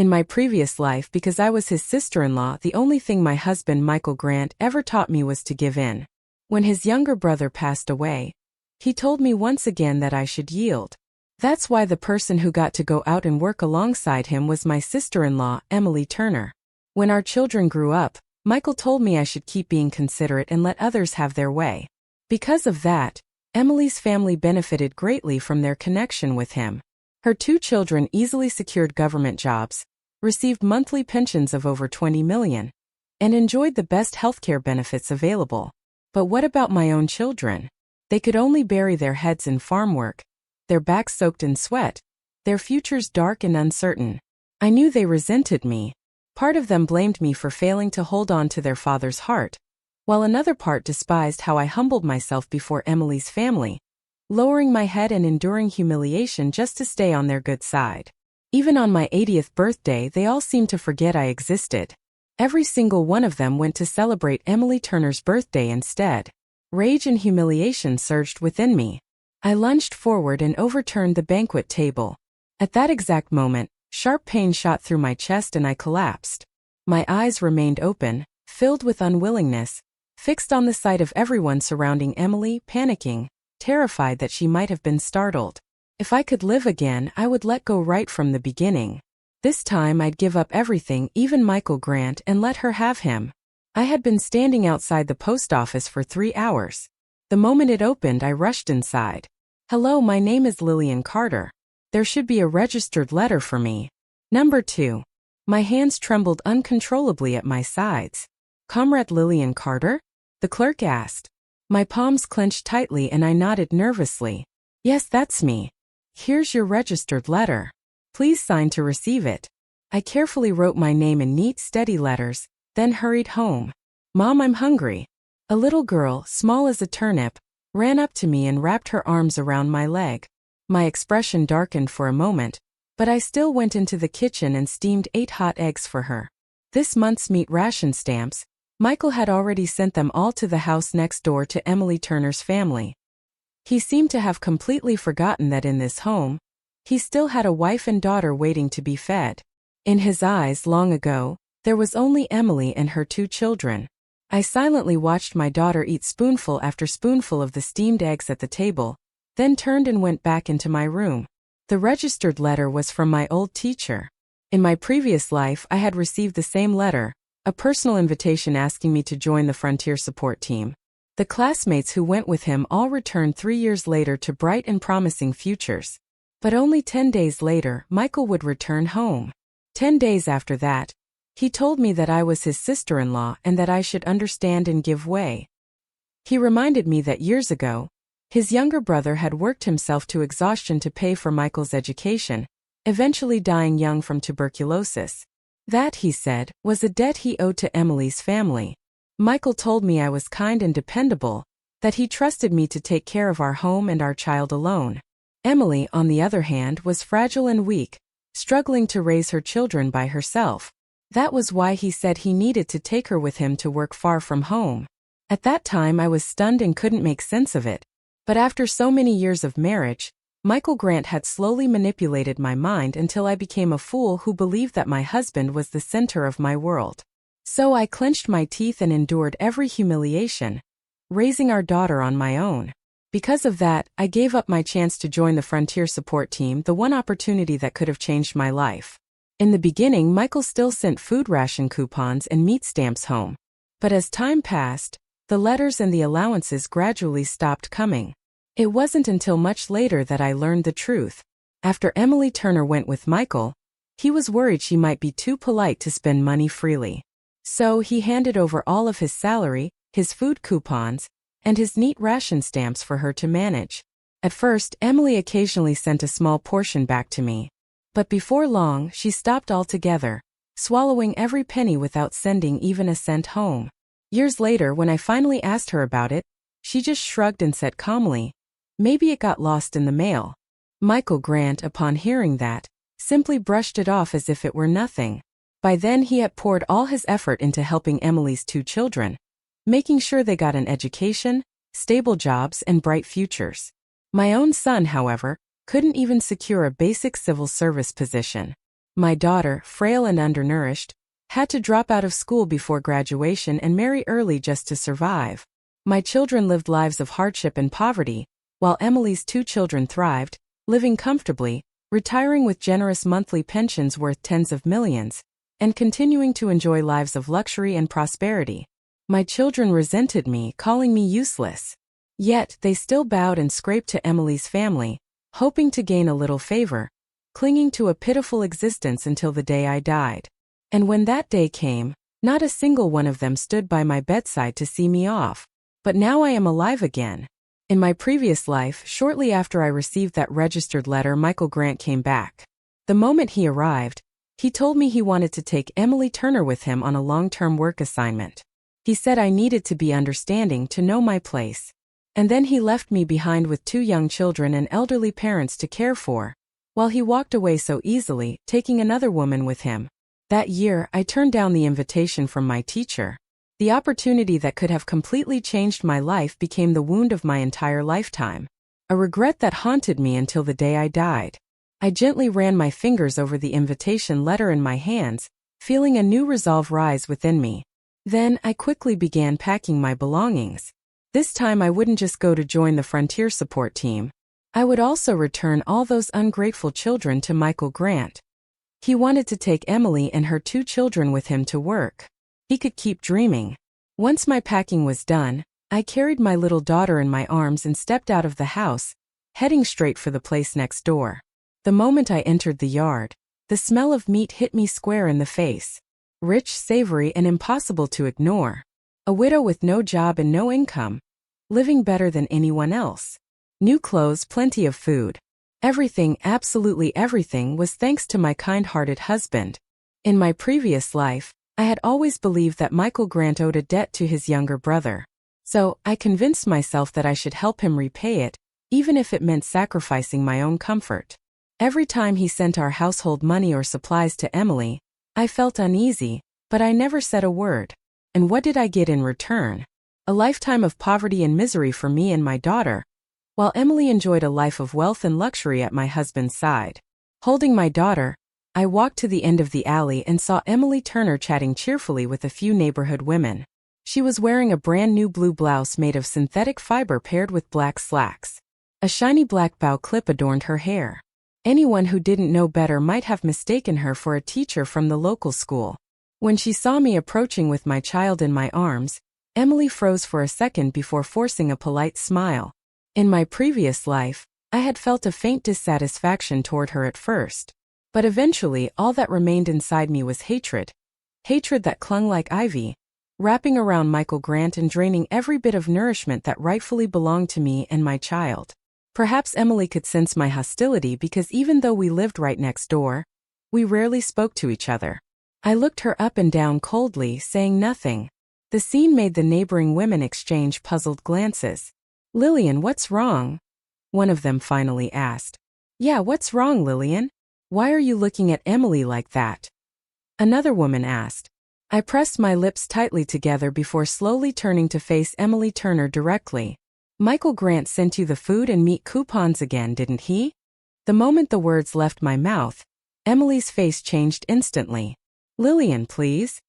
In my previous life, because I was his sister-in-law, the only thing my husband Michael Grant ever taught me was to give in. When his younger brother passed away, he told me once again that I should yield. That's why the person who got to go out and work alongside him was my sister-in-law, Emily Turner. When our children grew up, Michael told me I should keep being considerate and let others have their way. Because of that, Emily's family benefited greatly from their connection with him. Her 2 children easily secured government jobs, received monthly pensions of over $20 million, and enjoyed the best healthcare benefits available. But what about my own children? They could only bury their heads in farm work, their backs soaked in sweat, their futures dark and uncertain. I knew they resented me. Part of them blamed me for failing to hold on to their father's heart, while another part despised how I humbled myself before Emily's family, lowering my head and enduring humiliation just to stay on their good side. Even on my 80th birthday, they all seemed to forget I existed. Every single one of them went to celebrate Emily Turner's birthday instead. Rage and humiliation surged within me. I lunged forward and overturned the banquet table. At that exact moment, sharp pain shot through my chest and I collapsed. My eyes remained open, filled with unwillingness, fixed on the sight of everyone surrounding Emily, panicking, terrified that she might have been startled. If I could live again, I would let go right from the beginning. This time I'd give up everything, even Michael Grant, and let her have him. I had been standing outside the post office for 3 hours. The moment it opened, I rushed inside. "Hello, my name is Lillian Carter. There should be a registered letter for me. Number 2. My hands trembled uncontrollably at my sides. "Comrade Lillian Carter?" the clerk asked. My palms clenched tightly and I nodded nervously. "Yes, that's me. Here's your registered letter. Please sign to receive it." I carefully wrote my name in neat, steady letters, then hurried home. "Mom, I'm hungry." A little girl, small as a turnip, ran up to me and wrapped her arms around my leg. My expression darkened for a moment, but I still went into the kitchen and steamed 8 hot eggs for her. This month's meat ration stamps, Michael had already sent them all to the house next door to Emily Turner's family. He seemed to have completely forgotten that in this home, he still had a wife and daughter waiting to be fed. In his eyes, long ago, there was only Emily and her 2 children. I silently watched my daughter eat spoonful after spoonful of the steamed eggs at the table, then turned and went back into my room. The registered letter was from my old teacher. In my previous life, I had received the same letter, a personal invitation asking me to join the Frontier Support Team. The classmates who went with him all returned 3 years later to bright and promising futures. But only 10 days later, Michael would return home. 10 days after that, he told me that I was his sister-in-law and that I should understand and give way. He reminded me that years ago, his younger brother had worked himself to exhaustion to pay for Michael's education, eventually dying young from tuberculosis. That, he said, was a debt he owed to Emily's family. Michael told me I was kind and dependable, that he trusted me to take care of our home and our child alone. Emily, on the other hand, was fragile and weak, struggling to raise her children by herself. That was why he said he needed to take her with him to work far from home. At that time I was stunned and couldn't make sense of it. But after so many years of marriage, Michael Grant had slowly manipulated my mind until I became a fool who believed that my husband was the center of my world. So I clenched my teeth and endured every humiliation, raising our daughter on my own. Because of that, I gave up my chance to join the Frontier Support Team, the one opportunity that could have changed my life. In the beginning, Michael still sent food ration coupons and meat stamps home. But as time passed, the letters and the allowances gradually stopped coming. It wasn't until much later that I learned the truth. After Emily Turner went with Michael, he was worried she might be too polite to spend money freely. So he handed over all of his salary, his food coupons, and his neat ration stamps for her to manage. At first, Emily occasionally sent a small portion back to me. But before long, she stopped altogether, swallowing every penny without sending even a cent home. Years later, when I finally asked her about it, she just shrugged and said calmly, "Maybe it got lost in the mail." Michael Grant, upon hearing that, simply brushed it off as if it were nothing. By then he had poured all his effort into helping Emily's 2 children, making sure they got an education, stable jobs, and bright futures. My own son, however, couldn't even secure a basic civil service position. My daughter, frail and undernourished, had to drop out of school before graduation and marry early just to survive. My children lived lives of hardship and poverty, while Emily's 2 children thrived, living comfortably, retiring with generous monthly pensions worth tens of millions, and continuing to enjoy lives of luxury and prosperity. My children resented me, calling me useless. Yet, they still bowed and scraped to Emily's family, hoping to gain a little favor, clinging to a pitiful existence until the day I died. And when that day came, not a single one of them stood by my bedside to see me off. But now I am alive again. In my previous life, shortly after I received that registered letter, Michael Grant came back. The moment he arrived, he told me he wanted to take Emily Turner with him on a long-term work assignment. He said I needed to be understanding to know my place. And then he left me behind with 2 young children and elderly parents to care for, while he walked away so easily, taking another woman with him. That year, I turned down the invitation from my teacher. The opportunity that could have completely changed my life became the wound of my entire lifetime, a regret that haunted me until the day I died. I gently ran my fingers over the invitation letter in my hands, feeling a new resolve rise within me. Then, I quickly began packing my belongings. This time I wouldn't just go to join the frontier support team. I would also return all those ungrateful children to Michael Grant. He wanted to take Emily and her 2 children with him to work. He could keep dreaming. Once my packing was done, I carried my little daughter in my arms and stepped out of the house, heading straight for the place next door. The moment I entered the yard, the smell of meat hit me square in the face. Rich, savory, and impossible to ignore. A widow with no job and no income, living better than anyone else. New clothes, plenty of food. Everything, absolutely everything, was thanks to my kind-hearted husband. In my previous life, I had always believed that Michael Grant owed a debt to his younger brother. So, I convinced myself that I should help him repay it, even if it meant sacrificing my own comfort. Every time he sent our household money or supplies to Emily, I felt uneasy, but I never said a word. And what did I get in return? A lifetime of poverty and misery for me and my daughter, while Emily enjoyed a life of wealth and luxury at my husband's side. Holding my daughter, I walked to the end of the alley and saw Emily Turner chatting cheerfully with a few neighborhood women. She was wearing a brand new blue blouse made of synthetic fiber paired with black slacks. A shiny black bow clip adorned her hair. Anyone who didn't know better might have mistaken her for a teacher from the local school. When she saw me approaching with my child in my arms, Emily froze for a second before forcing a polite smile. In my previous life, I had felt a faint dissatisfaction toward her at first. But eventually all that remained inside me was hatred. Hatred that clung like ivy, wrapping around Michael Grant and draining every bit of nourishment that rightfully belonged to me and my child. Perhaps Emily could sense my hostility because even though we lived right next door, we rarely spoke to each other. I looked her up and down coldly, saying nothing. The scene made the neighboring women exchange puzzled glances. "Lillian, what's wrong?" one of them finally asked. "Yeah, what's wrong, Lillian? Why are you looking at Emily like that?" another woman asked. I pressed my lips tightly together before slowly turning to face Emily Turner directly. "Michael Grant sent you the food and meat coupons again, didn't he?" The moment the words left my mouth, Emily's face changed instantly. "Lillian, please."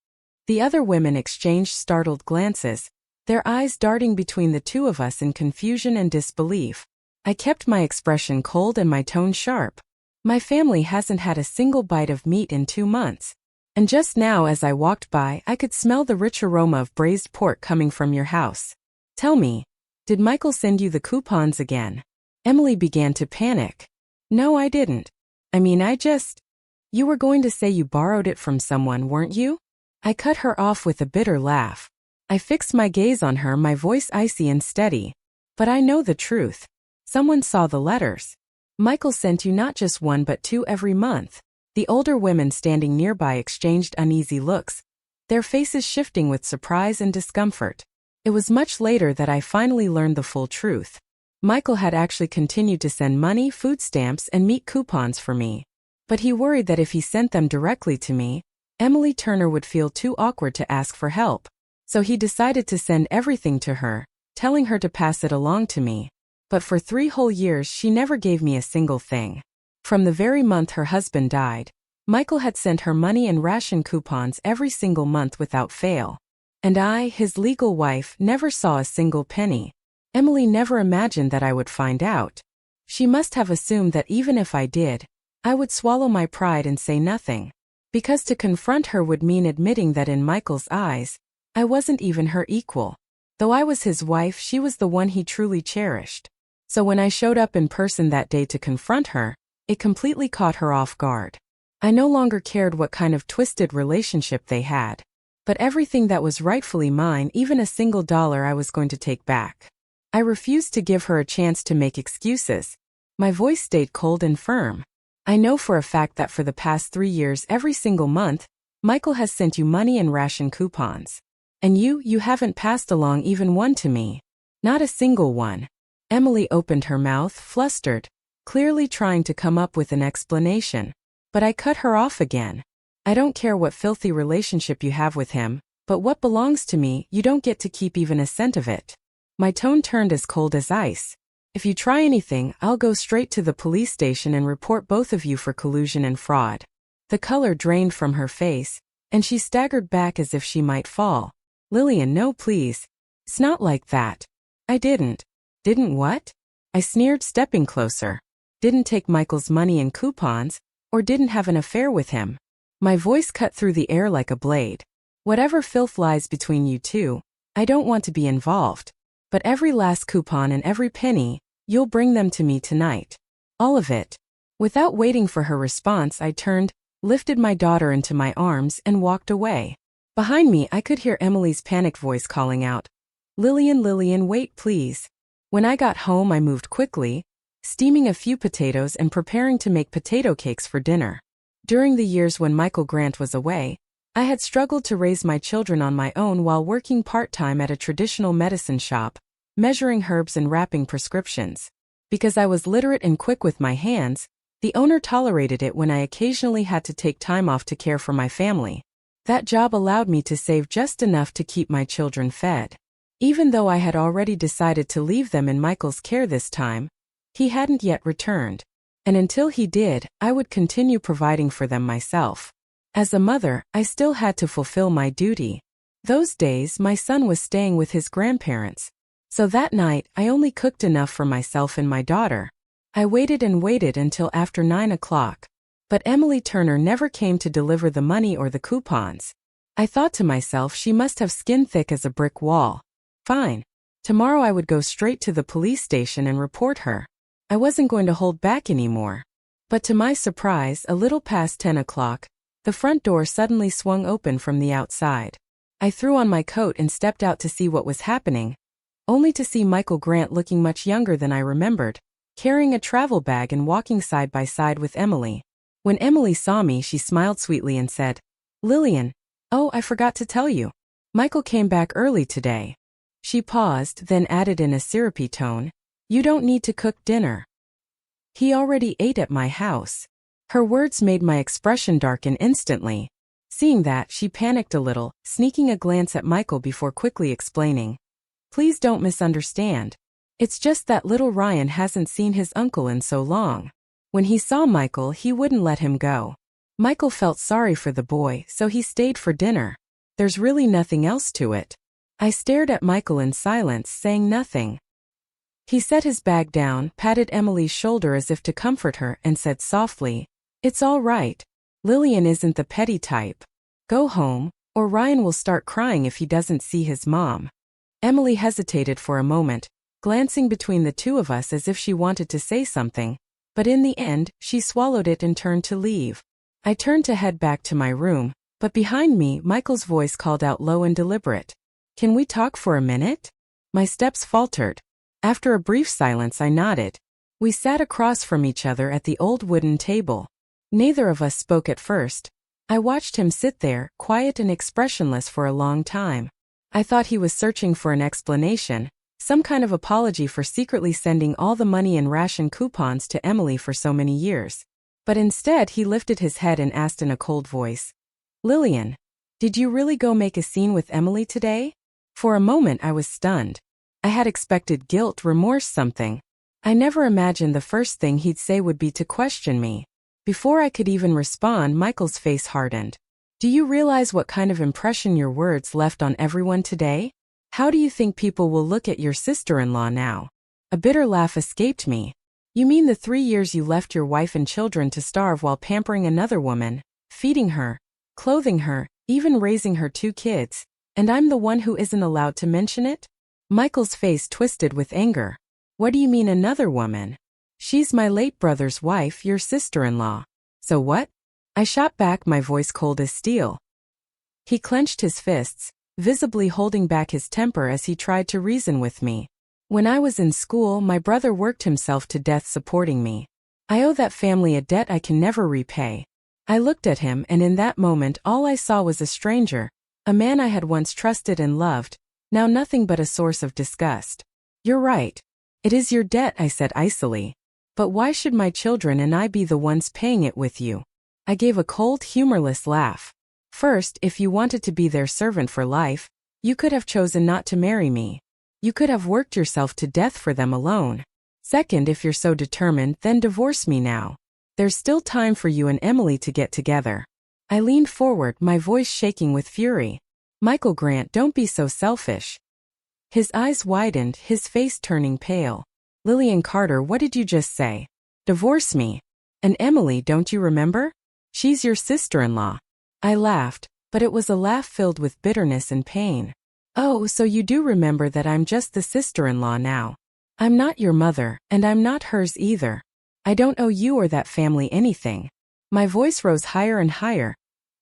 The other women exchanged startled glances, their eyes darting between the 2 of us in confusion and disbelief. I kept my expression cold and my tone sharp. "My family hasn't had a single bite of meat in 2 months. And just now as I walked by, I could smell the rich aroma of braised pork coming from your house. Tell me, did Michael send you the coupons again?" Emily began to panic. "No, I didn't. You were going to say you borrowed it from someone, weren't you?" I cut her off with a bitter laugh. I fixed my gaze on her, my voice icy and steady. "But I know the truth. Someone saw the letters. Michael sent you not just 1 but 2 every month." The older women standing nearby exchanged uneasy looks, their faces shifting with surprise and discomfort. It was much later that I finally learned the full truth. Michael had actually continued to send money, food stamps, and meat coupons for me. But he worried that if he sent them directly to me, Emily Turner would feel too awkward to ask for help. So he decided to send everything to her, telling her to pass it along to me. But for 3 whole years she never gave me a single thing. From the very month her husband died, Michael had sent her money and ration coupons every single month without fail. And I, his legal wife, never saw a single penny. Emily never imagined that I would find out. She must have assumed that even if I did, I would swallow my pride and say nothing. Because to confront her would mean admitting that in Michael's eyes, I wasn't even her equal. Though I was his wife, she was the one he truly cherished. So when I showed up in person that day to confront her, it completely caught her off guard. I no longer cared what kind of twisted relationship they had. But everything that was rightfully mine, even a single dollar, I was going to take back. I refused to give her a chance to make excuses. My voice stayed cold and firm. I know for a fact that for the past 3 years, every single month, Michael has sent you money and ration coupons. And you haven't passed along even one to me. Not a single one. Emily opened her mouth, flustered, clearly trying to come up with an explanation. But I cut her off again. I don't care what filthy relationship you have with him, but what belongs to me, you don't get to keep even a cent of it. My tone turned as cold as ice. If you try anything, I'll go straight to the police station and report both of you for collusion and fraud. The color drained from her face, and she staggered back as if she might fall. Lillian, no please. It's not like that. I didn't. Didn't what? I sneered, stepping closer. Didn't take Michael's money and coupons, or didn't have an affair with him. My voice cut through the air like a blade. Whatever filth lies between you two, I don't want to be involved. But every last coupon and every penny, you'll bring them to me tonight. All of it. Without waiting for her response, I turned, lifted my daughter into my arms, and walked away. Behind me, I could hear Emily's panicked voice calling out, Lillian, wait please. When I got home, I moved quickly, steaming a few potatoes and preparing to make potato cakes for dinner. During the years when Michael Grant was away, I had struggled to raise my children on my own while working part-time at a traditional medicine shop, measuring herbs and wrapping prescriptions. Because I was literate and quick with my hands, the owner tolerated it when I occasionally had to take time off to care for my family. That job allowed me to save just enough to keep my children fed. Even though I had already decided to leave them in Michael's care this time, he hadn't yet returned. And until he did, I would continue providing for them myself. As a mother, I still had to fulfill my duty. Those days, my son was staying with his grandparents. So that night, I only cooked enough for myself and my daughter. I waited and waited until after 9 o'clock. But Emily Turner never came to deliver the money or the coupons. I thought to myself, she must have skin thick as a brick wall. Fine. Tomorrow I would go straight to the police station and report her. I wasn't going to hold back anymore. But to my surprise, a little past 10 o'clock, the front door suddenly swung open from the outside. I threw on my coat and stepped out to see what was happening, only to see Michael Grant looking much younger than I remembered, carrying a travel bag and walking side by side with Emily. When Emily saw me, she smiled sweetly and said, Lillian, oh, I forgot to tell you. Michael came back early today. She paused, then added in a syrupy tone, you don't need to cook dinner. He already ate at my house. Her words made my expression darken instantly. Seeing that, she panicked a little, sneaking a glance at Michael before quickly explaining. Please don't misunderstand. It's just that little Ryan hasn't seen his uncle in so long. When he saw Michael, he wouldn't let him go. Michael felt sorry for the boy, so he stayed for dinner. There's really nothing else to it. I stared at Michael in silence, saying nothing. He set his bag down, patted Emily's shoulder as if to comfort her, and said softly, It's all right. Lillian isn't the petty type. Go home, or Ryan will start crying if he doesn't see his mom. Emily hesitated for a moment, glancing between the two of us as if she wanted to say something, but in the end, she swallowed it and turned to leave. I turned to head back to my room, but behind me, Michael's voice called out low and deliberate. Can we talk for a minute? My steps faltered. After a brief silence, I nodded. We sat across from each other at the old wooden table. Neither of us spoke at first. I watched him sit there, quiet and expressionless for a long time. I thought he was searching for an explanation, some kind of apology for secretly sending all the money and ration coupons to Emily for so many years. But instead, he lifted his head and asked in a cold voice, Lillian, did you really go make a scene with Emily today? For a moment, I was stunned. I had expected guilt, remorse, something. I never imagined the first thing he'd say would be to question me. Before I could even respond, Michael's face hardened. Do you realize what kind of impression your words left on everyone today? How do you think people will look at your sister-in-law now? A bitter laugh escaped me. You mean the 3 years you left your wife and children to starve while pampering another woman, feeding her, clothing her, even raising her 2 kids, and I'm the one who isn't allowed to mention it? Michael's face twisted with anger. What do you mean another woman? She's my late brother's wife, your sister-in-law. So what? I shot back, my voice cold as steel. He clenched his fists, visibly holding back his temper as he tried to reason with me. When I was in school, my brother worked himself to death supporting me. I owe that family a debt I can never repay. I looked at him, and in that moment all I saw was a stranger, a man I had once trusted and loved, now nothing but a source of disgust. You're right. It is your debt, I said icily. But why should my children and I be the ones paying it with you? I gave a cold, humorless laugh. First, if you wanted to be their servant for life, you could have chosen not to marry me. You could have worked yourself to death for them alone. Second, if you're so determined, then divorce me now. There's still time for you and Emily to get together. I leaned forward, my voice shaking with fury. Michael Grant, don't be so selfish. His eyes widened, his face turning pale. Lillian Carter, what did you just say? Divorce me. And Emily, don't you remember? She's your sister-in-law. I laughed, but it was a laugh filled with bitterness and pain. Oh, so you do remember that I'm just the sister-in-law now. I'm not your mother, and I'm not hers either. I don't owe you or that family anything. My voice rose higher and higher,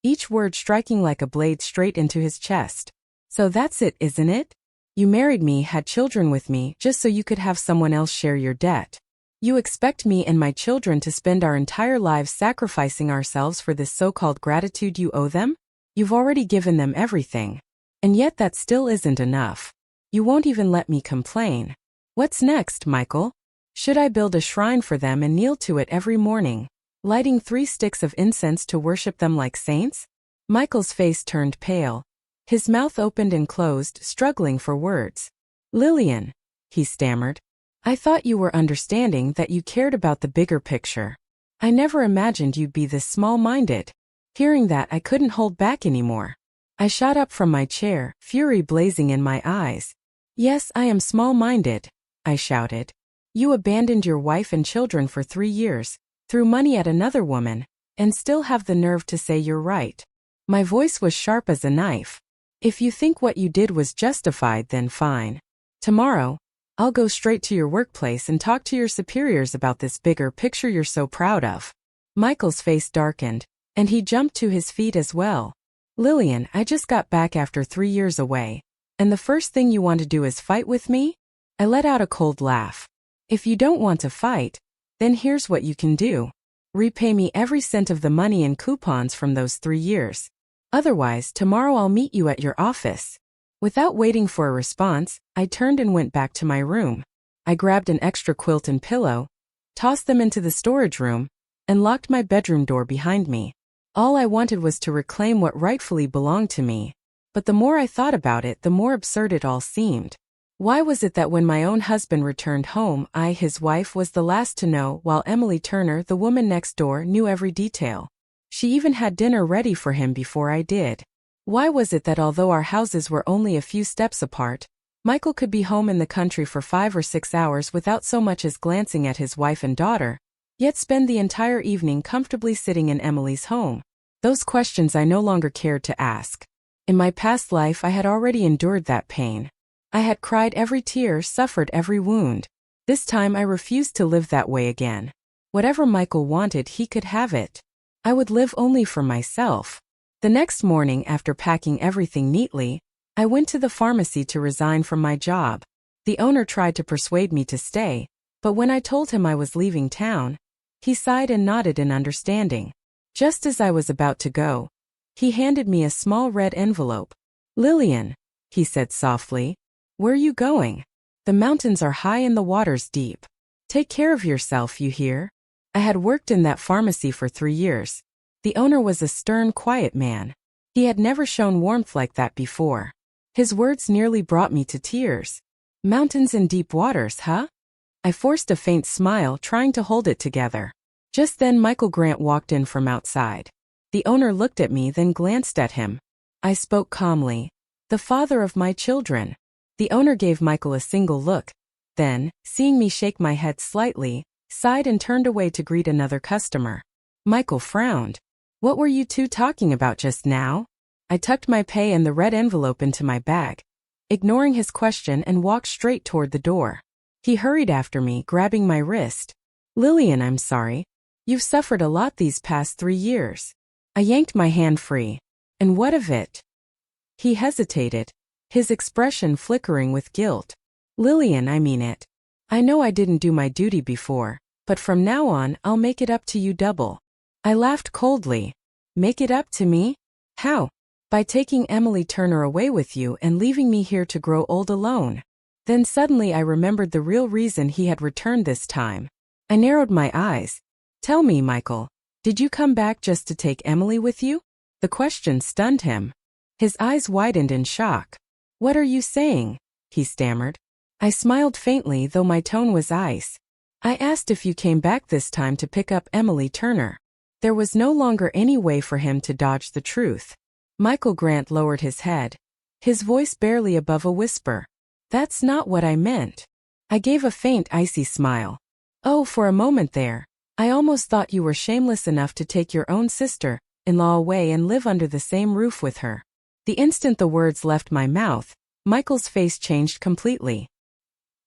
each word striking like a blade straight into his chest. So that's it, isn't it? You married me, had children with me, just so you could have someone else share your debt. You expect me and my children to spend our entire lives sacrificing ourselves for this so-called gratitude you owe them? You've already given them everything. And yet that still isn't enough. You won't even let me complain. What's next, Michael? Should I build a shrine for them and kneel to it every morning, lighting 3 sticks of incense to worship them like saints? Michael's face turned pale. His mouth opened and closed, struggling for words. Lillian, he stammered. I thought you were understanding, that you cared about the bigger picture. I never imagined you'd be this small-minded. Hearing that, I couldn't hold back anymore. I shot up from my chair, fury blazing in my eyes. Yes, I am small-minded, I shouted. You abandoned your wife and children for 3 years, threw money at another woman, and still have the nerve to say you're right. My voice was sharp as a knife. If you think what you did was justified, then fine. Tomorrow, I'll go straight to your workplace and talk to your superiors about this bigger picture you're so proud of. Michael's face darkened, and he jumped to his feet as well. Lillian, I just got back after 3 years away, and the first thing you want to do is fight with me? I let out a cold laugh. If you don't want to fight, then here's what you can do. Repay me every cent of the money and coupons from those 3 years. Otherwise, tomorrow I'll meet you at your office. Without waiting for a response, I turned and went back to my room. I grabbed an extra quilt and pillow, tossed them into the storage room, and locked my bedroom door behind me. All I wanted was to reclaim what rightfully belonged to me. But the more I thought about it, the more absurd it all seemed. Why was it that when my own husband returned home, I, his wife, was the last to know, while Emily Turner, the woman next door, knew every detail? She even had dinner ready for him before I did. Why was it that although our houses were only a few steps apart, Michael could be home in the country for 5 or 6 hours without so much as glancing at his wife and daughter, yet spend the entire evening comfortably sitting in Emily's home? Those questions I no longer cared to ask. In my past life I had already endured that pain. I had cried every tear, suffered every wound. This time I refused to live that way again. Whatever Michael wanted, he could have it. I would live only for myself. The next morning, after packing everything neatly, I went to the pharmacy to resign from my job. The owner tried to persuade me to stay, but when I told him I was leaving town, he sighed and nodded in understanding. Just as I was about to go, he handed me a small red envelope. Lillian, he said softly, where are you going? The mountains are high and the water's deep. Take care of yourself, you hear? I had worked in that pharmacy for 3 years. The owner was a stern, quiet man. He had never shown warmth like that before. His words nearly brought me to tears. Mountains and deep waters, huh? I forced a faint smile, trying to hold it together. Just then Michael Grant walked in from outside. The owner looked at me, then glanced at him. I spoke calmly. "The father of my children." The owner gave Michael a single look. Then, seeing me shake my head slightly, sighed and turned away to greet another customer. Michael frowned. "What were you two talking about just now?" I tucked my pay and the red envelope into my bag, ignoring his question, and walked straight toward the door. He hurried after me, grabbing my wrist. "Lillian, I'm sorry. You've suffered a lot these past 3 years." I yanked my hand free. "And what of it?" He hesitated, his expression flickering with guilt. "Lillian, I mean it. I know I didn't do my duty before, but from now on I'll make it up to you double." I laughed coldly. "Make it up to me? How?" "By taking Emily Turner away with you and leaving me here to grow old alone." Then suddenly I remembered the real reason he had returned this time. I narrowed my eyes. "Tell me, Michael, did you come back just to take Emily with you?" The question stunned him. His eyes widened in shock. "What are you saying?" he stammered. I smiled faintly, though my tone was ice. "I asked if you came back this time to pick up Emily Turner." There was no longer any way for him to dodge the truth. Michael Grant lowered his head, his voice barely above a whisper. "That's not what I meant." I gave a faint, icy smile. "Oh, for a moment there, I almost thought you were shameless enough to take your own sister-in-law away and live under the same roof with her." The instant the words left my mouth, Michael's face changed completely.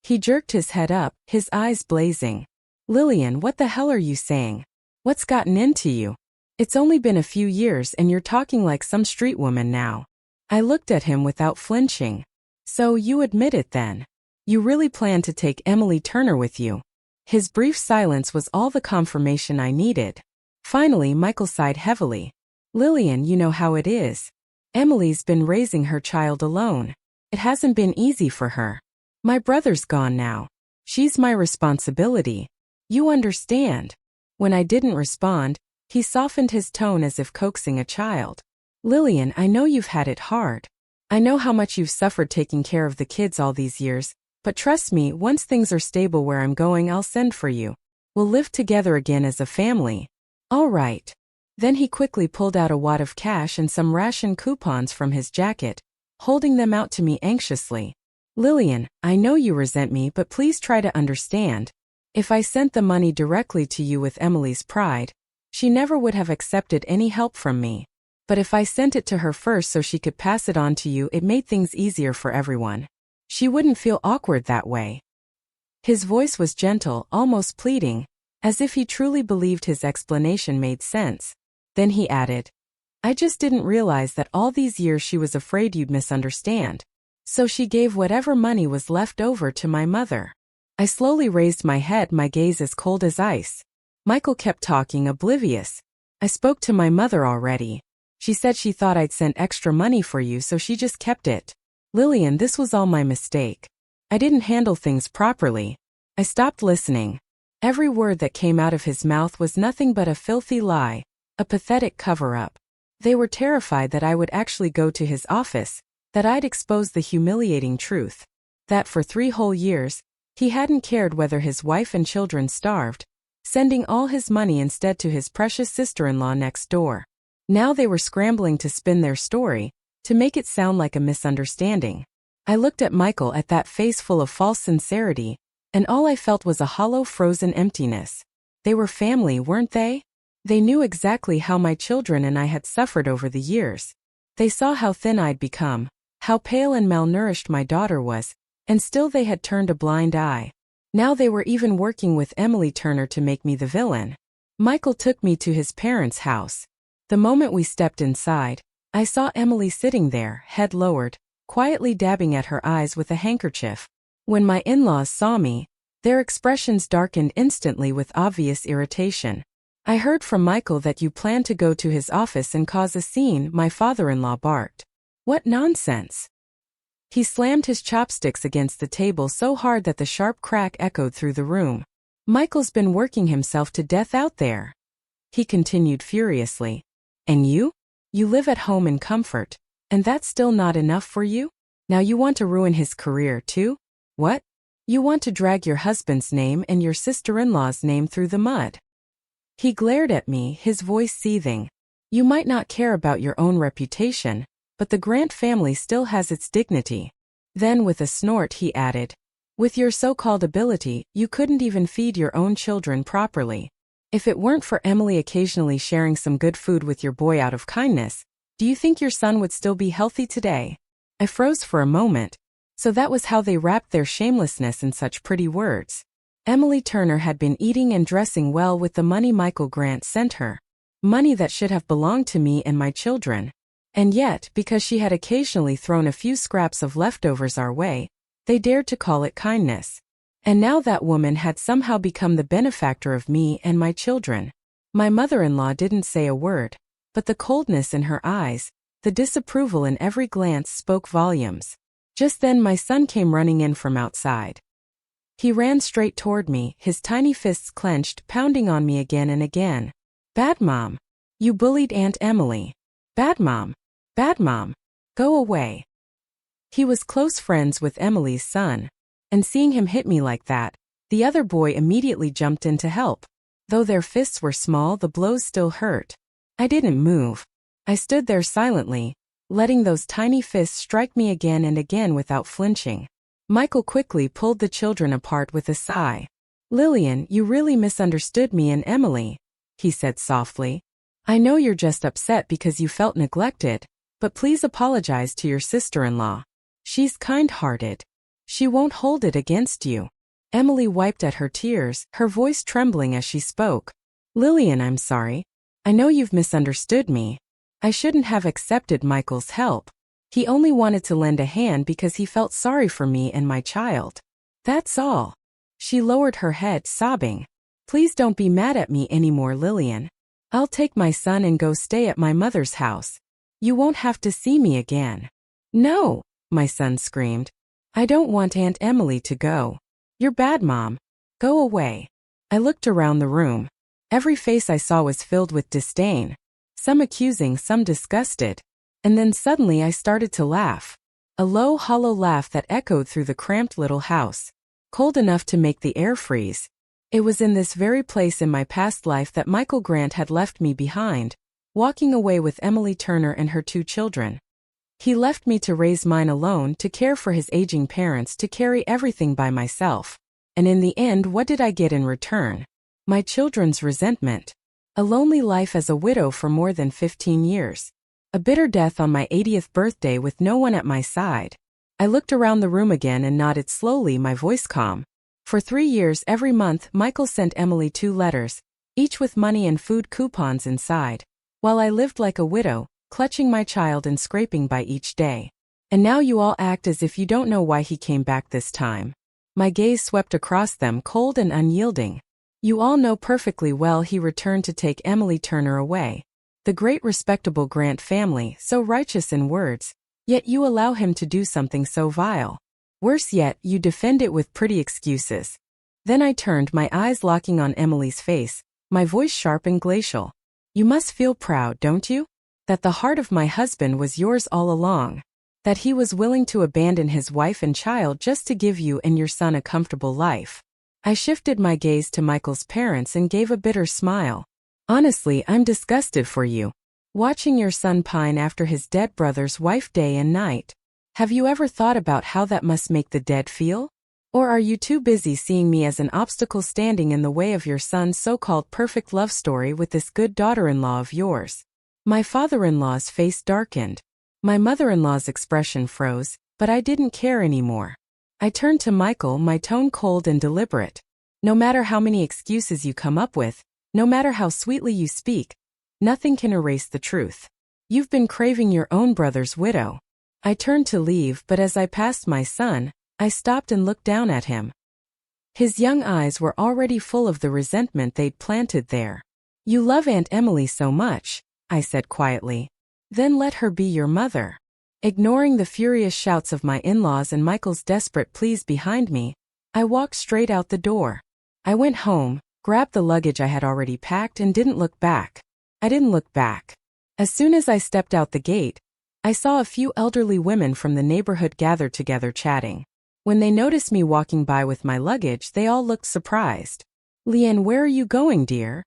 He jerked his head up, his eyes blazing. "Lillian, what the hell are you saying? What's gotten into you? It's only been a few years and you're talking like some street woman now." I looked at him without flinching. "So you admit it then? You really plan to take Emily Turner with you?" His brief silence was all the confirmation I needed. Finally, Michael sighed heavily. "Lillian, you know how it is. Emily's been raising her child alone. It hasn't been easy for her. My brother's gone now. She's my responsibility. You understand." When I didn't respond, he softened his tone as if coaxing a child. "Lillian, I know you've had it hard. I know how much you've suffered taking care of the kids all these years, but trust me, once things are stable where I'm going, I'll send for you. We'll live together again as a family." "All right." Then he quickly pulled out a wad of cash and some ration coupons from his jacket, holding them out to me anxiously. "Lillian, I know you resent me, but please try to understand. If I sent the money directly to you with Emily's pride, she never would have accepted any help from me. But if I sent it to her first so she could pass it on to you, it made things easier for everyone. She wouldn't feel awkward that way." His voice was gentle, almost pleading, as if he truly believed his explanation made sense. Then he added, "I just didn't realize that all these years she was afraid you'd misunderstand. So she gave whatever money was left over to my mother." I slowly raised my head, my gaze as cold as ice. Michael kept talking, oblivious. "I spoke to my mother already. She said she thought I'd sent extra money for you, so she just kept it. Lillian, this was all my mistake. I didn't handle things properly." I stopped listening. Every word that came out of his mouth was nothing but a filthy lie, a pathetic cover-up. They were terrified that I would actually go to his office, that I'd expose the humiliating truth. That for 3 whole years, he hadn't cared whether his wife and children starved, sending all his money instead to his precious sister-in-law next door. Now they were scrambling to spin their story, to make it sound like a misunderstanding. I looked at Michael, at that face full of false sincerity, and all I felt was a hollow, frozen emptiness. They were family, weren't they? They knew exactly how my children and I had suffered over the years. They saw how thin I'd become, how pale and malnourished my daughter was, and still they had turned a blind eye. Now they were even working with Emily Turner to make me the villain. Michael took me to his parents' house. The moment we stepped inside, I saw Emily sitting there, head lowered, quietly dabbing at her eyes with a handkerchief. When my in-laws saw me, their expressions darkened instantly with obvious irritation. "I heard from Michael that you plan to go to his office and cause a scene," my father-in-law barked. "What nonsense!" He slammed his chopsticks against the table so hard that the sharp crack echoed through the room. "Michael's been working himself to death out there," he continued furiously. "And you? You live at home in comfort, and that's still not enough for you? Now you want to ruin his career too? What? You want to drag your husband's name and your sister-in-law's name through the mud?" He glared at me, his voice seething. You might not care about your own reputation, but the Grant family still has its dignity. Then with a snort he added, with your so-called ability, you couldn't even feed your own children properly. If it weren't for Emily occasionally sharing some good food with your boy out of kindness, do you think your son would still be healthy today? I froze for a moment. So that was how they wrapped their shamelessness in such pretty words. Emily Turner had been eating and dressing well with the money Michael Grant sent her. Money that should have belonged to me and my children. And yet, because she had occasionally thrown a few scraps of leftovers our way, they dared to call it kindness. And now that woman had somehow become the benefactor of me and my children. My mother-in-law didn't say a word, but the coldness in her eyes, the disapproval in every glance spoke volumes. Just then my son came running in from outside. He ran straight toward me, his tiny fists clenched, pounding on me again and again. Bad Mom. You bullied Aunt Emily. Bad Mom. Bad Mom. Go away. He was close friends with Emily's son, and seeing him hit me like that, the other boy immediately jumped in to help. Though their fists were small, the blows still hurt. I didn't move. I stood there silently, letting those tiny fists strike me again and again without flinching. Michael quickly pulled the children apart with a sigh. Lillian, you really misunderstood me and Emily, he said softly. I know you're just upset because you felt neglected, but please apologize to your sister-in-law. She's kind-hearted. She won't hold it against you. Emily wiped at her tears, her voice trembling as she spoke. Lillian, I'm sorry. I know you've misunderstood me. I shouldn't have accepted Michael's help. He only wanted to lend a hand because he felt sorry for me and my child. That's all. She lowered her head, sobbing. Please don't be mad at me anymore, Lillian. I'll take my son and go stay at my mother's house. You won't have to see me again. No, my son screamed. I don't want Aunt Emily to go. You're bad, Mom. Go away. I looked around the room. Every face I saw was filled with disdain. Some accusing, some disgusted. And then suddenly I started to laugh. A low, hollow laugh that echoed through the cramped little house. Cold enough to make the air freeze. It was in this very place in my past life that Michael Grant had left me behind, walking away with Emily Turner and her 2 children. He left me to raise mine alone, to care for his aging parents, to carry everything by myself. And in the end, what did I get in return? My children's resentment. A lonely life as a widow for more than 15 years. A bitter death on my 80th birthday with no one at my side. I looked around the room again and nodded slowly, my voice calm. For 3 years every month Michael sent Emily 2 letters, each with money and food coupons inside, while I lived like a widow, clutching my child and scraping by each day. And now you all act as if you don't know why he came back this time. My gaze swept across them, cold and unyielding. You all know perfectly well he returned to take Emily Turner away. The great respectable Grant family, so righteous in words, yet you allow him to do something so vile. Worse yet, you defend it with pretty excuses. Then I turned, my eyes locking on Emily's face, my voice sharp and glacial. You must feel proud, don't you? That the heart of my husband was yours all along. That he was willing to abandon his wife and child just to give you and your son a comfortable life. I shifted my gaze to Michael's parents and gave a bitter smile. Honestly, I'm disgusted for you. Watching your son pine after his dead brother's wife day and night. Have you ever thought about how that must make the dead feel? Or are you too busy seeing me as an obstacle standing in the way of your son's so-called perfect love story with this good daughter-in-law of yours? My father-in-law's face darkened. My mother-in-law's expression froze, but I didn't care anymore. I turned to Michael, my tone cold and deliberate. No matter how many excuses you come up with, no matter how sweetly you speak, nothing can erase the truth. You've been craving your own brother's widow. I turned to leave, but as I passed my son, I stopped and looked down at him. His young eyes were already full of the resentment they'd planted there. You love Aunt Emily so much, I said quietly. Then let her be your mother. Ignoring the furious shouts of my in-laws and Michael's desperate pleas behind me, I walked straight out the door. I went home, grabbed the luggage I had already packed and didn't look back. I didn't look back. As soon as I stepped out the gate, I saw a few elderly women from the neighborhood gathered together chatting. When they noticed me walking by with my luggage, they all looked surprised. Leanne, where are you going, dear?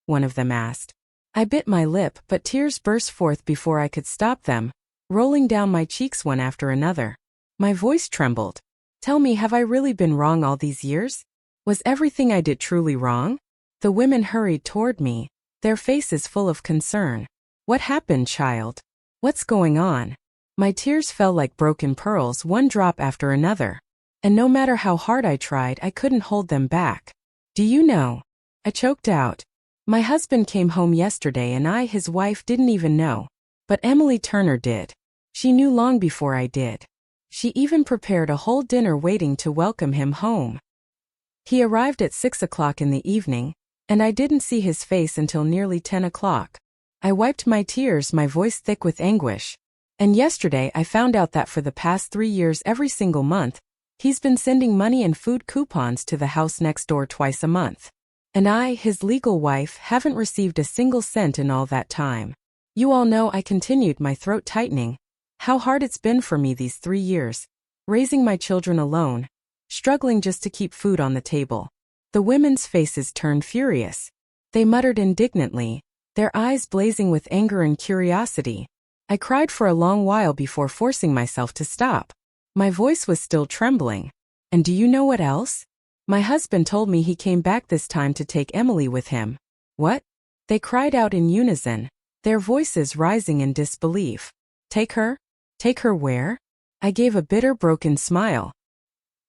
one of them asked. I bit my lip, but tears burst forth before I could stop them, rolling down my cheeks one after another. My voice trembled. Tell me, have I really been wrong all these years? Was everything I did truly wrong? The women hurried toward me, their faces full of concern. What happened, child? What's going on? My tears fell like broken pearls, one drop after another. And no matter how hard I tried, I couldn't hold them back. Do you know? I choked out. My husband came home yesterday and I, his wife, didn't even know. But Emily Turner did. She knew long before I did. She even prepared a whole dinner waiting to welcome him home. He arrived at 6 o'clock in the evening, and I didn't see his face until nearly 10 o'clock. I wiped my tears, my voice thick with anguish. And yesterday I found out that for the past 3 years, every single month, he's been sending money and food coupons to the house next door twice a month. And I, his legal wife, haven't received a single cent in all that time. You all know, I continued, my throat tightening, how hard it's been for me these 3 years, raising my children alone, struggling just to keep food on the table. The women's faces turned furious. They muttered indignantly, their eyes blazing with anger and curiosity. I cried for a long while before forcing myself to stop. My voice was still trembling. And do you know what else? My husband told me he came back this time to take Emily with him. What? They cried out in unison, their voices rising in disbelief. Take her? Take her where? I gave a bitter, broken smile.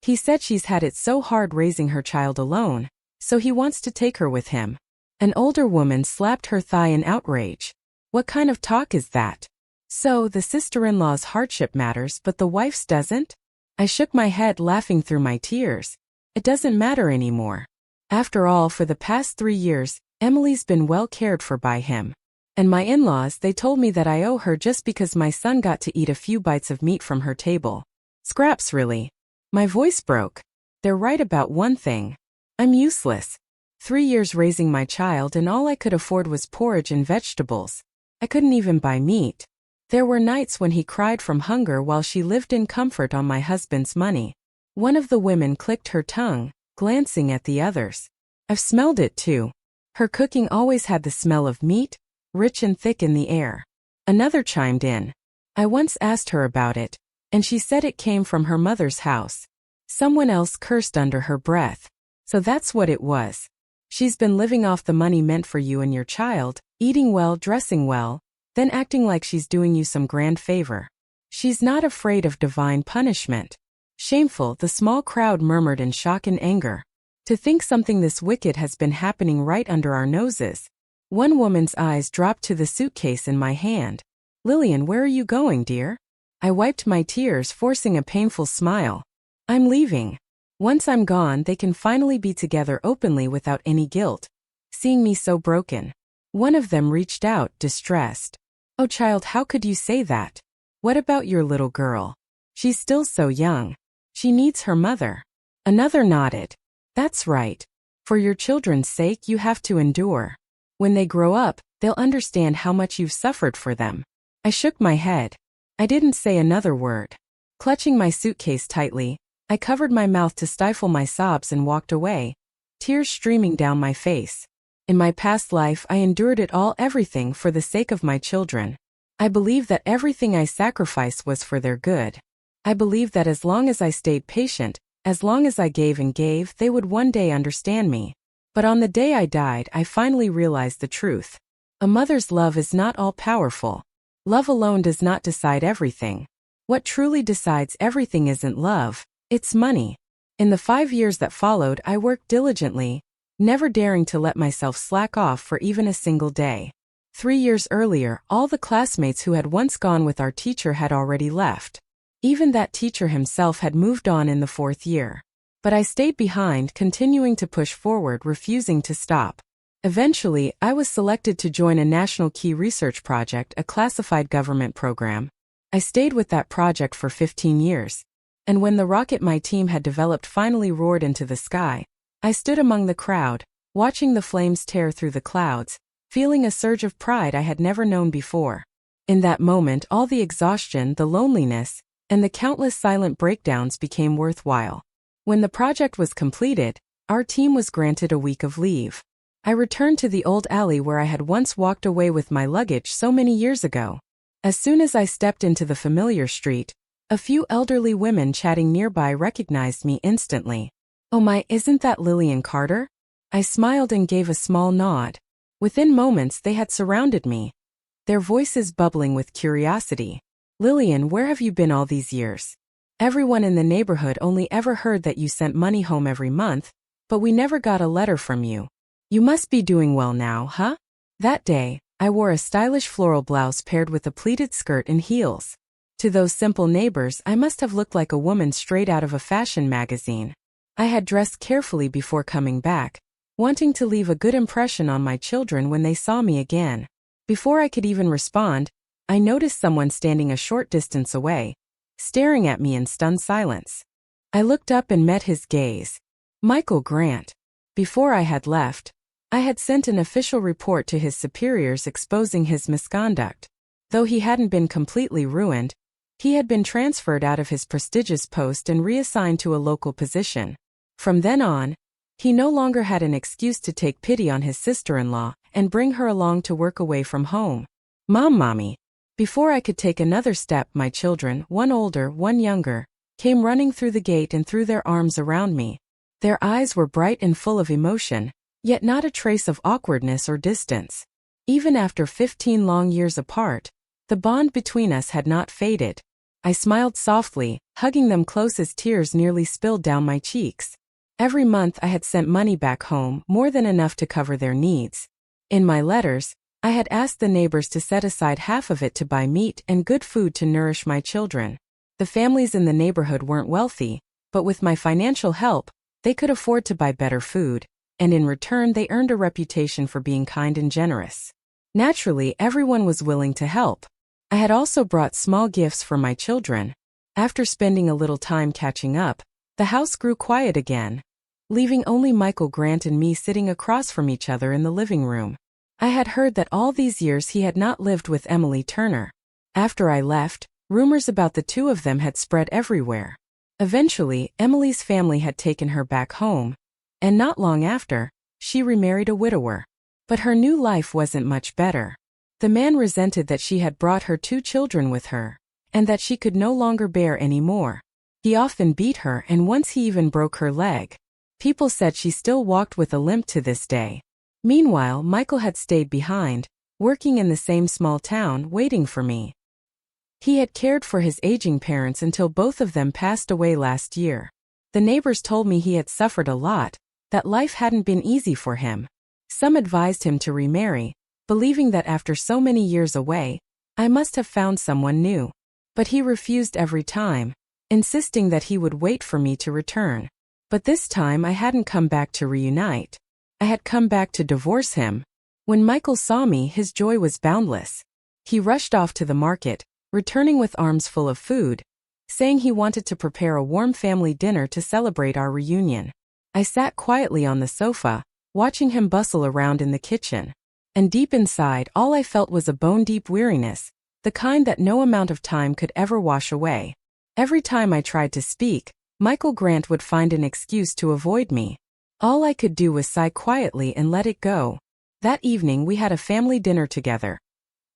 He said she's had it so hard raising her child alone, so he wants to take her with him. An older woman slapped her thigh in outrage. What kind of talk is that? So, the sister-in-law's hardship matters, but the wife's doesn't? I shook my head, laughing through my tears. It doesn't matter anymore. After all, for the past 3 years, Emily's been well cared for by him. And my in-laws, they told me that I owe her just because my son got to eat a few bites of meat from her table. Scraps, really. My voice broke. They're right about one thing. I'm useless. 3 years raising my child and all I could afford was porridge and vegetables. I couldn't even buy meat. There were nights when he cried from hunger while she lived in comfort on my husband's money. One of the women clicked her tongue, glancing at the others. I've smelled it too. Her cooking always had the smell of meat, rich and thick in the air. Another chimed in. I once asked her about it, and she said it came from her mother's house. Someone else cursed under her breath. So that's what it was. She's been living off the money meant for you and your child, eating well, dressing well, then acting like she's doing you some grand favor. She's not afraid of divine punishment. Shameful, the small crowd murmured in shock and anger. To think something this wicked has been happening right under our noses. One woman's eyes dropped to the suitcase in my hand. Lillian, where are you going, dear? I wiped my tears, forcing a painful smile. I'm leaving. Once I'm gone, they can finally be together openly without any guilt. Seeing me so broken. One of them reached out, distressed. Oh child, how could you say that? What about your little girl? She's still so young. She needs her mother. Another nodded. That's right. For your children's sake, you have to endure. When they grow up, they'll understand how much you've suffered for them. I shook my head. I didn't say another word. Clutching my suitcase tightly, I covered my mouth to stifle my sobs and walked away, tears streaming down my face. In my past life, I endured it all, everything for the sake of my children. I believe that everything I sacrificed was for their good. I believed that as long as I stayed patient, as long as I gave and gave, they would one day understand me. But on the day I died, I finally realized the truth. A mother's love is not all-powerful. Love alone does not decide everything. What truly decides everything isn't love, it's money. In the 5 years that followed, I worked diligently, never daring to let myself slack off for even a single day. 3 years earlier, all the classmates who had once gone with our teacher had already left. Even that teacher himself had moved on in the 4th year. But I stayed behind, continuing to push forward, refusing to stop. Eventually, I was selected to join a national key research project, a classified government program. I stayed with that project for 15 years. And when the rocket my team had developed finally roared into the sky, I stood among the crowd, watching the flames tear through the clouds, feeling a surge of pride I had never known before. In that moment, all the exhaustion, the loneliness, and the countless silent breakdowns became worthwhile. When the project was completed, our team was granted a week of leave. I returned to the old alley where I had once walked away with my luggage so many years ago. As soon as I stepped into the familiar street, a few elderly women chatting nearby recognized me instantly. "Oh my, isn't that Lillian Carter?" I smiled and gave a small nod. Within moments they had surrounded me, their voices bubbling with curiosity. "Lillian, where have you been all these years? Everyone in the neighborhood only ever heard that you sent money home every month, but we never got a letter from you. You must be doing well now, huh?" That day, I wore a stylish floral blouse paired with a pleated skirt and heels. To those simple neighbors, I must have looked like a woman straight out of a fashion magazine. I had dressed carefully before coming back, wanting to leave a good impression on my children when they saw me again. Before I could even respond, I noticed someone standing a short distance away, staring at me in stunned silence. I looked up and met his gaze. Michael Grant. Before I had left, I had sent an official report to his superiors exposing his misconduct. Though he hadn't been completely ruined, he had been transferred out of his prestigious post and reassigned to a local position. From then on, he no longer had an excuse to take pity on his sister-in-law and bring her along to work away from home. Mommy. Before I could take another step, my children, one older, one younger, came running through the gate and threw their arms around me. Their eyes were bright and full of emotion, yet not a trace of awkwardness or distance. Even after 15 long years apart, the bond between us had not faded. I smiled softly, hugging them close as tears nearly spilled down my cheeks. Every month I had sent money back home, more than enough to cover their needs. In my letters, I had asked the neighbors to set aside half of it to buy meat and good food to nourish my children. The families in the neighborhood weren't wealthy, but with my financial help, they could afford to buy better food, and in return they earned a reputation for being kind and generous. Naturally, everyone was willing to help. I had also brought small gifts for my children. After spending a little time catching up, the house grew quiet again, leaving only Michael Grant and me sitting across from each other in the living room. I had heard that all these years he had not lived with Emily Turner. After I left, rumors about the two of them had spread everywhere. Eventually, Emily's family had taken her back home, and not long after, she remarried a widower. But her new life wasn't much better. The man resented that she had brought her 2 children with her, and that she could no longer bear any more. He often beat her, and once he even broke her leg. People said she still walked with a limp to this day. Meanwhile, Michael had stayed behind, working in the same small town, waiting for me. He had cared for his aging parents until both of them passed away last year. The neighbors told me he had suffered a lot, that life hadn't been easy for him. Some advised him to remarry, believing that after so many years away, I must have found someone new. But he refused every time, insisting that he would wait for me to return. But this time I hadn't come back to reunite. I had come back to divorce him. When Michael saw me, his joy was boundless. He rushed off to the market, returning with arms full of food, saying he wanted to prepare a warm family dinner to celebrate our reunion. I sat quietly on the sofa, watching him bustle around in the kitchen. And deep inside, all I felt was a bone-deep weariness, the kind that no amount of time could ever wash away. Every time I tried to speak, Michael Grant would find an excuse to avoid me. All I could do was sigh quietly and let it go. That evening we had a family dinner together.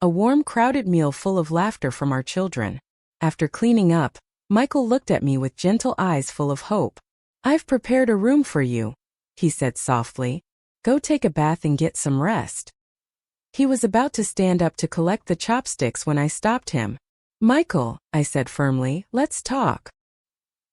A warm, crowded meal full of laughter from our children. After cleaning up, Michael looked at me with gentle eyes full of hope. "I've prepared a room for you," he said softly. "Go take a bath and get some rest." He was about to stand up to collect the chopsticks when I stopped him. "Michael," I said firmly, "let's talk."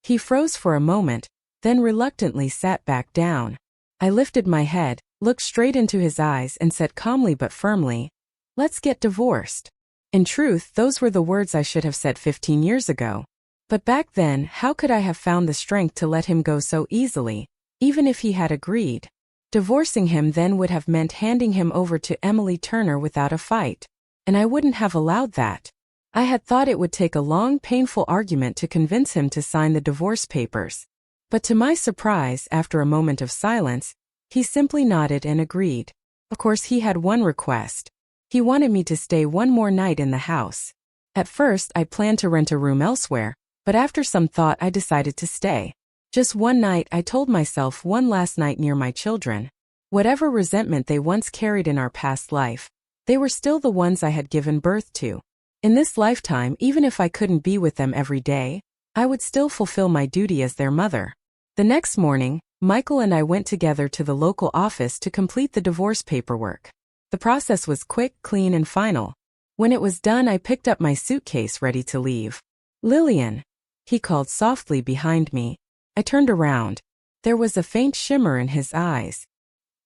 He froze for a moment, then reluctantly sat back down. I lifted my head, looked straight into his eyes and said calmly but firmly, "Let's get divorced." In truth, those were the words I should have said 15 years ago. But back then, how could I have found the strength to let him go so easily, even if he had agreed? Divorcing him then would have meant handing him over to Emily Turner without a fight. And I wouldn't have allowed that. I had thought it would take a long, painful argument to convince him to sign the divorce papers. But to my surprise, after a moment of silence, he simply nodded and agreed. Of course, he had one request. He wanted me to stay one more night in the house. At first, I planned to rent a room elsewhere, but after some thought I decided to stay. Just one night, I told myself, one last night near my children. Whatever resentment they once carried in our past life, they were still the ones I had given birth to. In this lifetime, even if I couldn't be with them every day, I would still fulfill my duty as their mother. The next morning, Michael and I went together to the local office to complete the divorce paperwork. The process was quick, clean, and final. When it was done, I picked up my suitcase ready to leave. "Lillian," he called softly behind me. I turned around. There was a faint shimmer in his eyes.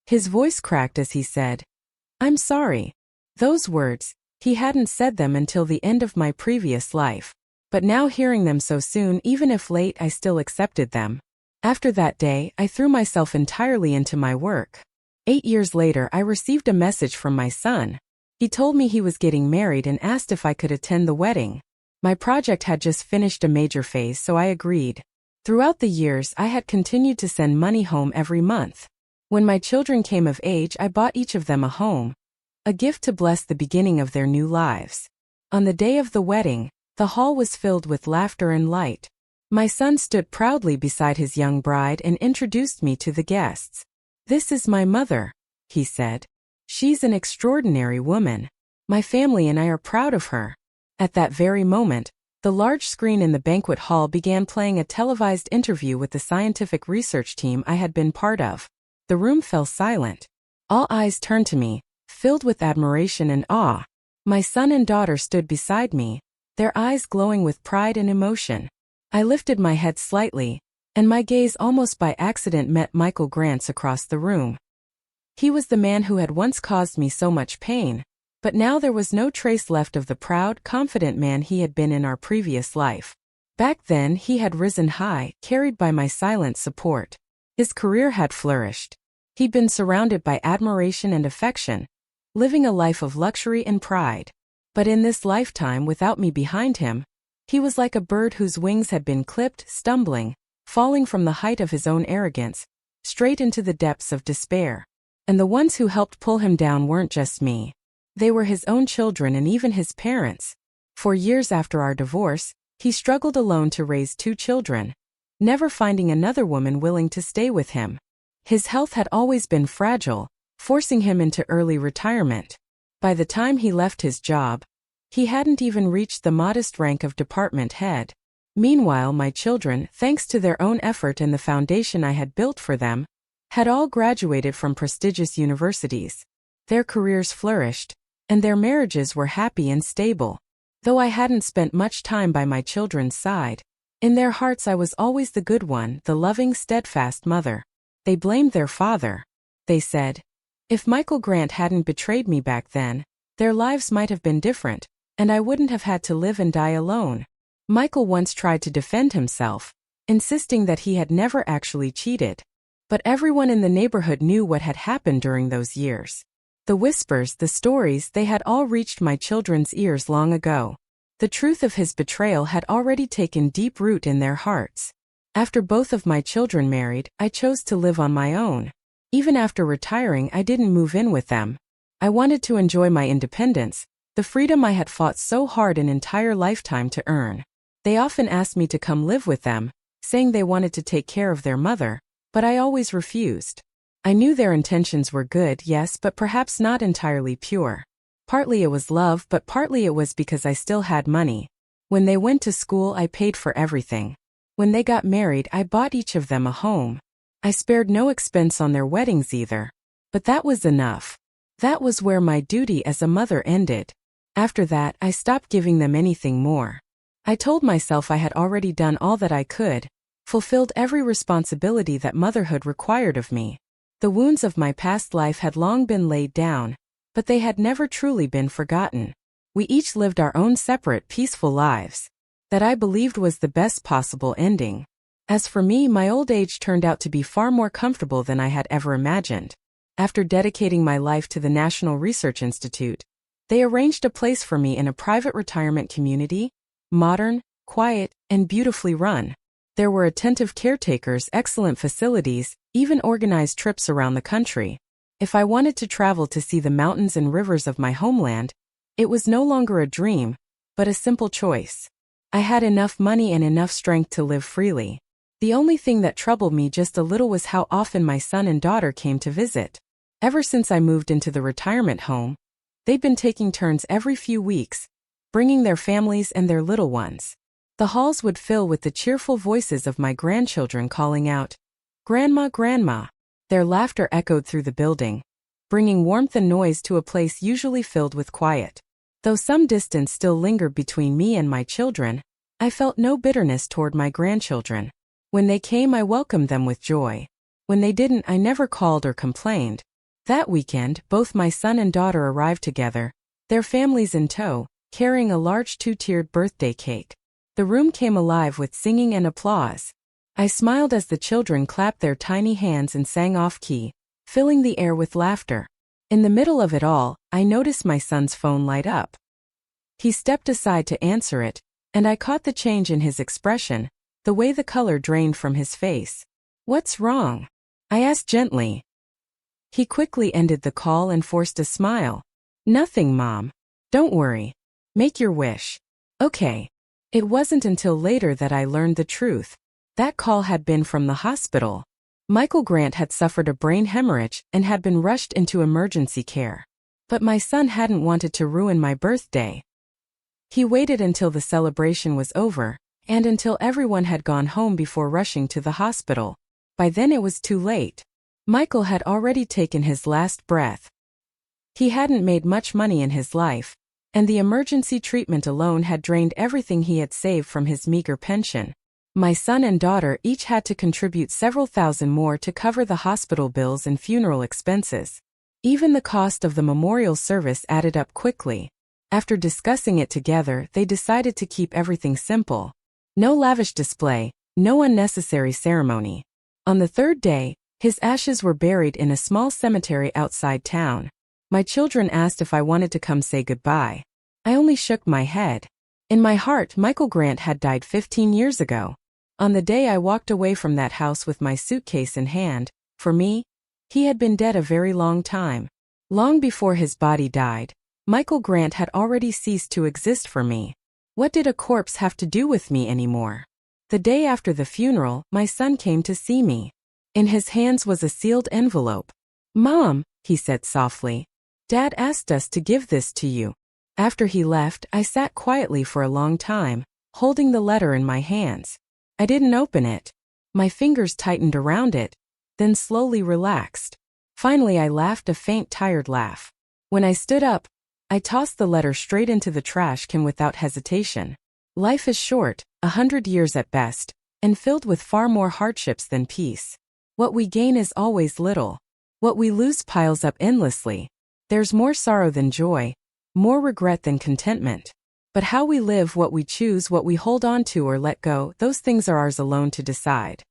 His voice cracked as he said, "I'm sorry." Those words, he hadn't said them until the end of my previous life. But now hearing them so soon, even if late, I still accepted them. After that day, I threw myself entirely into my work. 8 years later, I received a message from my son. He told me he was getting married and asked if I could attend the wedding. My project had just finished a major phase, so I agreed. Throughout the years, I had continued to send money home every month. When my children came of age, I bought each of them a home, a gift to bless the beginning of their new lives. On the day of the wedding, the hall was filled with laughter and light. My son stood proudly beside his young bride and introduced me to the guests. "This is my mother," he said. "She's an extraordinary woman. My family and I are proud of her." At that very moment, the large screen in the banquet hall began playing a televised interview with the scientific research team I had been part of. The room fell silent. All eyes turned to me, filled with admiration and awe. My son and daughter stood beside me, their eyes glowing with pride and emotion. I lifted my head slightly, and my gaze almost by accident met Michael Grant's across the room. He was the man who had once caused me so much pain, but now there was no trace left of the proud, confident man he had been in our previous life. Back then, he had risen high, carried by my silent support. His career had flourished. He'd been surrounded by admiration and affection, living a life of luxury and pride. But in this lifetime, without me behind him, he was like a bird whose wings had been clipped, stumbling, falling from the height of his own arrogance, straight into the depths of despair. And the ones who helped pull him down weren't just me. They were his own children and even his parents. For years after our divorce, he struggled alone to raise 2 children, never finding another woman willing to stay with him. His health had always been fragile, forcing him into early retirement. By the time he left his job, he hadn't even reached the modest rank of department head. Meanwhile, my children, thanks to their own effort and the foundation I had built for them, had all graduated from prestigious universities. Their careers flourished, and their marriages were happy and stable. Though I hadn't spent much time by my children's side, in their hearts I was always the good one, the loving, steadfast mother. They blamed their father. They said, if Michael Grant hadn't betrayed me back then, their lives might have been different, and I wouldn't have had to live and die alone. Michael once tried to defend himself, insisting that he had never actually cheated. But everyone in the neighborhood knew what had happened during those years. The whispers, the stories, they had all reached my children's ears long ago. The truth of his betrayal had already taken deep root in their hearts. After both of my children married, I chose to live on my own. Even after retiring, I didn't move in with them. I wanted to enjoy my independence, the freedom I had fought so hard an entire lifetime to earn. They often asked me to come live with them, saying they wanted to take care of their mother, but I always refused. I knew their intentions were good, yes, but perhaps not entirely pure. Partly it was love, but partly it was because I still had money. When they went to school, I paid for everything. When they got married, I bought each of them a home. I spared no expense on their weddings either. But that was enough. That was where my duty as a mother ended. After that, I stopped giving them anything more. I told myself I had already done all that I could, fulfilled every responsibility that motherhood required of me. The wounds of my past life had long been laid down, but they had never truly been forgotten. We each lived our own separate, peaceful lives. That I believed was the best possible ending. As for me, my old age turned out to be far more comfortable than I had ever imagined. After dedicating my life to the National Research Institute, they arranged a place for me in a private retirement community, modern, quiet, and beautifully run. There were attentive caretakers, excellent facilities, even organized trips around the country. If I wanted to travel to see the mountains and rivers of my homeland, it was no longer a dream, but a simple choice. I had enough money and enough strength to live freely. The only thing that troubled me just a little was how often my son and daughter came to visit. Ever since I moved into the retirement home, they've been taking turns every few weeks, bringing their families and their little ones. The halls would fill with the cheerful voices of my grandchildren calling out, "Grandma, Grandma." Their laughter echoed through the building, bringing warmth and noise to a place usually filled with quiet. Though some distance still lingered between me and my children, I felt no bitterness toward my grandchildren. When they came, I welcomed them with joy. When they didn't, I never called or complained. That weekend, both my son and daughter arrived together, their families in tow, carrying a large 2-tiered birthday cake. The room came alive with singing and applause. I smiled as the children clapped their tiny hands and sang off-key, filling the air with laughter. In the middle of it all, I noticed my son's phone light up. He stepped aside to answer it, and I caught the change in his expression, the way the color drained from his face. "What's wrong?" I asked gently. He quickly ended the call and forced a smile. "Nothing, Mom. Don't worry. Make your wish." Okay. It wasn't until later that I learned the truth. That call had been from the hospital. Michael Grant had suffered a brain hemorrhage and had been rushed into emergency care. But my son hadn't wanted to ruin my birthday. He waited until the celebration was over, and until everyone had gone home before rushing to the hospital. By then it was too late. Michael had already taken his last breath. He hadn't made much money in his life, and the emergency treatment alone had drained everything he had saved from his meager pension. My son and daughter each had to contribute several thousand more to cover the hospital bills and funeral expenses. Even the cost of the memorial service added up quickly. After discussing it together, they decided to keep everything simple. No lavish display, no unnecessary ceremony. On the third day, his ashes were buried in a small cemetery outside town. My children asked if I wanted to come say goodbye. I only shook my head. In my heart, Michael Grant had died 15 years ago. On the day I walked away from that house with my suitcase in hand, for me, he had been dead a very long time. Long before his body died, Michael Grant had already ceased to exist for me. What did a corpse have to do with me anymore? The day after the funeral, my son came to see me. In his hands was a sealed envelope. "Mom," he said softly, "Dad asked us to give this to you." After he left, I sat quietly for a long time, holding the letter in my hands. I didn't open it. My fingers tightened around it, then slowly relaxed. Finally, I laughed a faint, tired laugh. When I stood up, I tossed the letter straight into the trash can without hesitation. Life is short, 100 years at best, and filled with far more hardships than peace. What we gain is always little. What we lose piles up endlessly. There's more sorrow than joy, more regret than contentment. But how we live, what we choose, what we hold on to or let go, those things are ours alone to decide.